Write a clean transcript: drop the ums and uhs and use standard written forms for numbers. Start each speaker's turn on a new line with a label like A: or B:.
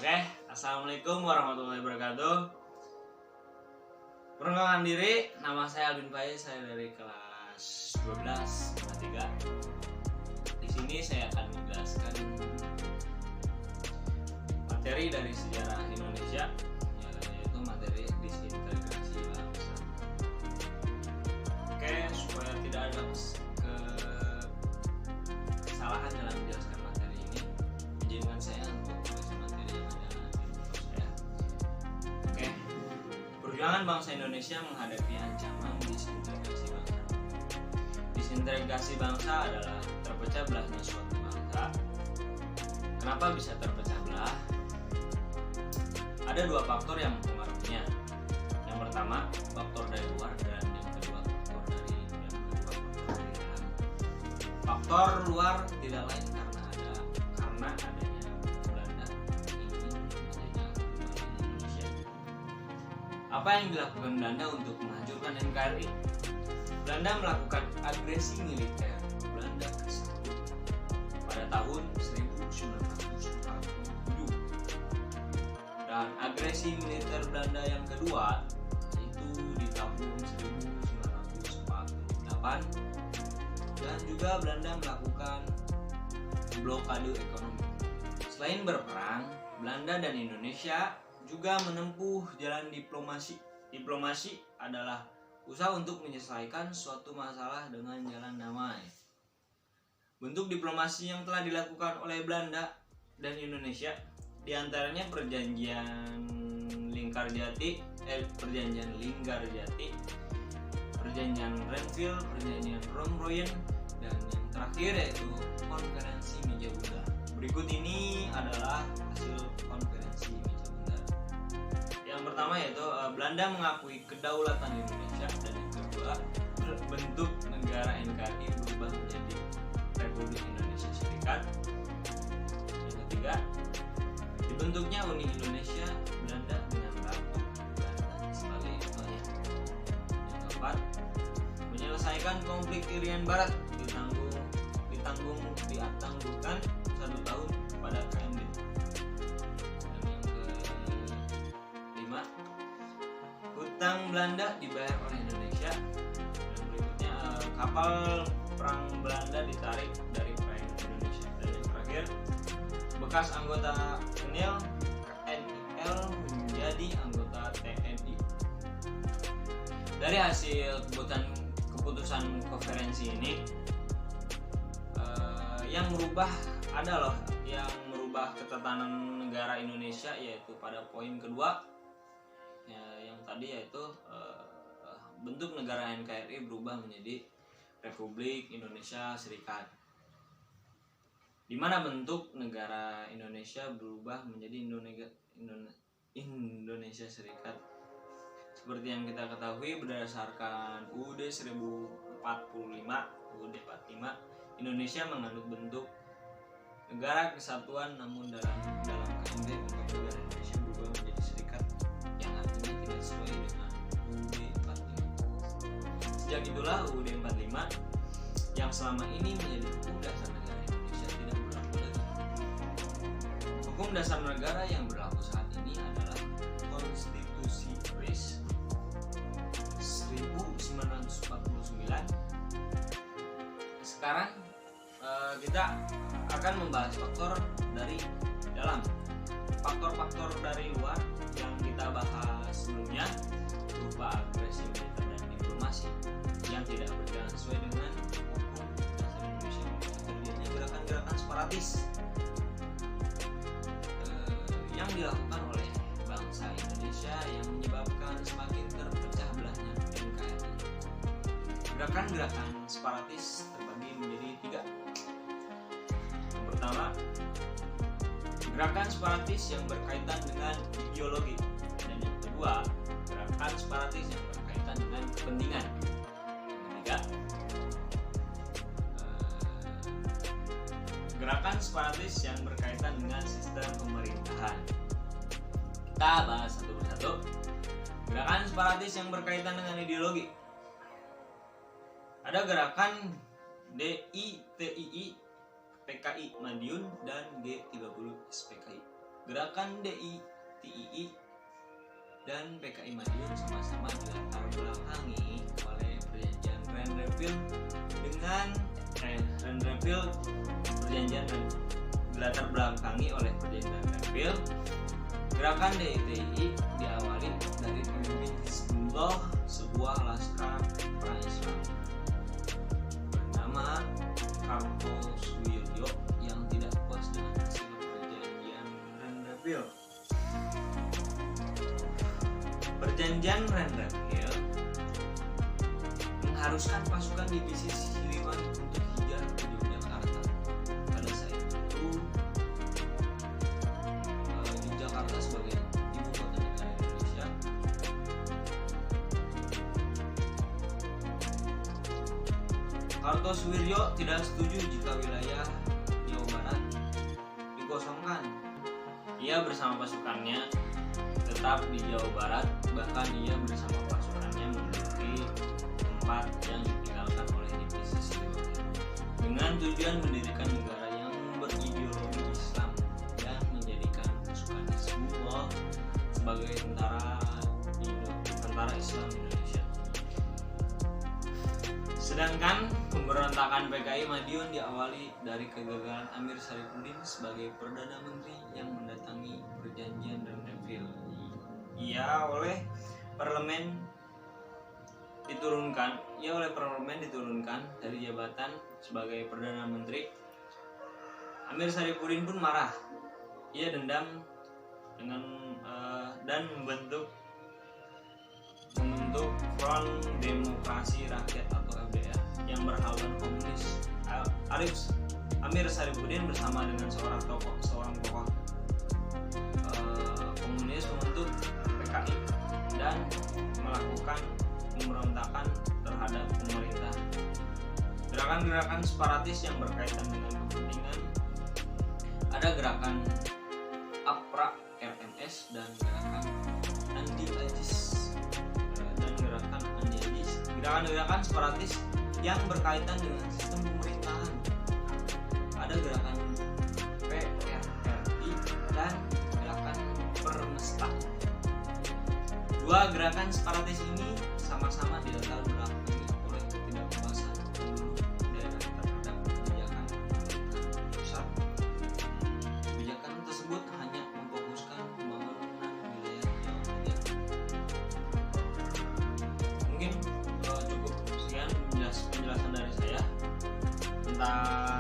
A: Oke, assalamualaikum warahmatullahi wabarakatuh. Perkenalkan diri, nama saya Alvin Faiz, saya dari kelas 12 3. Di sini saya akan menjelaskan materi dari sejarah Indonesia, yaitu materi disintegrasi bangsa. Oke, supaya tidak ada kesalahan dalam menjelaskan materi ini, izinkan saya untuk membaca materi yang ada di buku saya. Oke, perjuangan bangsa Indonesia menghadapi ancaman disintegrasi bangsa. Disintegrasi bangsa adalah terpecah belahnya suatu bangsa. Kenapa bisa terpecah belah? Ada dua faktor yang mempengaruhinya. Yang pertama, faktor dari luar, dan yang kedua, faktor dari dalam. Faktor luar tidak lain karena adanya Belanda ingin menjajah Indonesia. Apa yang dilakukan Belanda untuk menghancurkan NKRI? Belanda melakukan agresi militer Belanda ke-1 pada tahun 1947, dan agresi militer Belanda yang kedua itu di tahun 1948, dan juga Belanda melakukan blokade ekonomi. Selain berperang, Belanda dan Indonesia juga menempuh jalan diplomasi. Diplomasi adalah usaha untuk menyelesaikan suatu masalah dengan jalan damai. Bentuk diplomasi yang telah dilakukan oleh Belanda dan Indonesia diantaranya perjanjian Linggarjati, perjanjian Renville, perjanjian Romroyen, dan yang terakhir yaitu konferensi Meja Bundar. Berikut ini adalah hasil konferensi Meja Bundar. Yang pertama yaitu Belanda mengakui kedaulatan Indonesia, dan yang kedua, bentuk negara NKRI berubah menjadi Republik Indonesia Serikat. Yang ketiga, dibentuknya Uni Indonesia Belanda dengan Ratu Belanda sebagai ketuanya. Yang keempat, menyelesaikan konflik Irian Barat ditanggungkan 1 tahun pada KMD. Dan yang kelima, hutang Belanda dibayar oleh Indonesia. Dan berikutnya, kapal perang Belanda ditarik dari perairan Indonesia. Dan yang terakhir, bekas anggota NIL menjadi anggota TNI. Dari hasil keputusan konferensi ini, yang merubah ketatanan negara Indonesia, yaitu pada poin kedua yang tadi, yaitu bentuk negara NKRI berubah menjadi Republik Indonesia Serikat, di mana bentuk negara Indonesia berubah menjadi Indonesia Serikat. Seperti yang kita ketahui, berdasarkan UUD 1045, Indonesia mengandung bentuk negara kesatuan, namun dalam KMD bentuk negara Indonesia berubah menjadi serikat, yang artinya tidak sesuai dengan UUD 45. Sejak itulah UUD 45 yang selama ini menjadi hukum dasar negara Indonesia tidak berlaku lagi. Hukum dasar negara yang berlaku saat ini adalah Konstitusi Inggris 1949. Sekarang kita akan membahas faktor dari dalam. Faktor-faktor dari luar yang kita bahas sebelumnya berupa agresi militer dan diplomasi yang tidak berjalan sesuai dengan hukum dasar Indonesia. Terjadinya gerakan-gerakan separatis yang dilakukan oleh bangsa Indonesia yang menyebabkan semakin terpecah belahnya NKRI. Gerakan-gerakan separatis terbagi menjadi 3. Yang pertama, gerakan separatis yang berkaitan dengan ideologi, dan yang kedua, gerakan separatis yang berkaitan dengan kepentingan. Yang ketiga, gerakan separatis yang berkaitan dengan sistem pemerintahan. Kita bahas satu persatu. Gerakan separatis yang berkaitan dengan ideologi. Ada gerakan DITII, PKI Madiun, dan G30 SPKI. Gerakan DITII dan PKI Madiun sama-sama dilatar belakangi oleh perjanjian Rennes-Reville perjanjian dilatar belakangi oleh perjanjian Rennes-Reville. Gerakan DITII diawali dari pemimpin Hizbullah, sebuah laskar perang Islam bernama Kartosuwiryo yang tidak puas dengan hasil perjanjian Rennes-Reville. Perjanjian Rennes-Reville mengharuskan pasukan divisi Siliwan untuk hijrah ke Yogyakarta. Pada saat itu Yogyakarta sebagai ibu kota negara Indonesia Kartosuwiryo tidak setuju jika wilayah Jawa Barat dikosongkan. Ia bersama pasukannya tetap di Jawa Barat, bahkan ia bersama pasukannya menduduki tempat yang ditinggalkan oleh divisi Siliwangi dengan tujuan mendirikan negara yang berideologi Islam dan menjadikan pasukan Hizbullah sebagai tentara Islam Indonesia. Sedangkan pemberontakan PKI Madiun diawali dari kegagalan Amir Syarifuddin sebagai Perdana Menteri yang mendatangi perjanjian Rennes-Reville. Ia oleh parlemen diturunkan dari jabatan sebagai Perdana Menteri. Amir Syarifuddin pun marah. Ia dendam dan membentuk Front Demokrasi Rakyat atau FDR yang berhaluan komunis. Amir Syarifuddin bersama dengan seorang tokoh komunis membentuk PKI dan melakukan pemberontakan terhadap pemerintah. Gerakan-gerakan separatis yang berkaitan dengan kepentingan, ada gerakan APRA RMS dan gerakan anti-ajis. Gerakan-gerakan separatis yang berkaitan dengan sistem pemerintahan, ada gerakan PRRI dan gerakan Permesta. Dua gerakan separatis ini sama-sama dilatar belakangi oleh ketidakpuasan penduduk daerah terhadap kebijakan pemerintah pusat. Kebijakan tersebut hanya memfokuskan pembangunan wilayah Jawa saja. Mungkin cukup sekian penjelasan dari saya tentang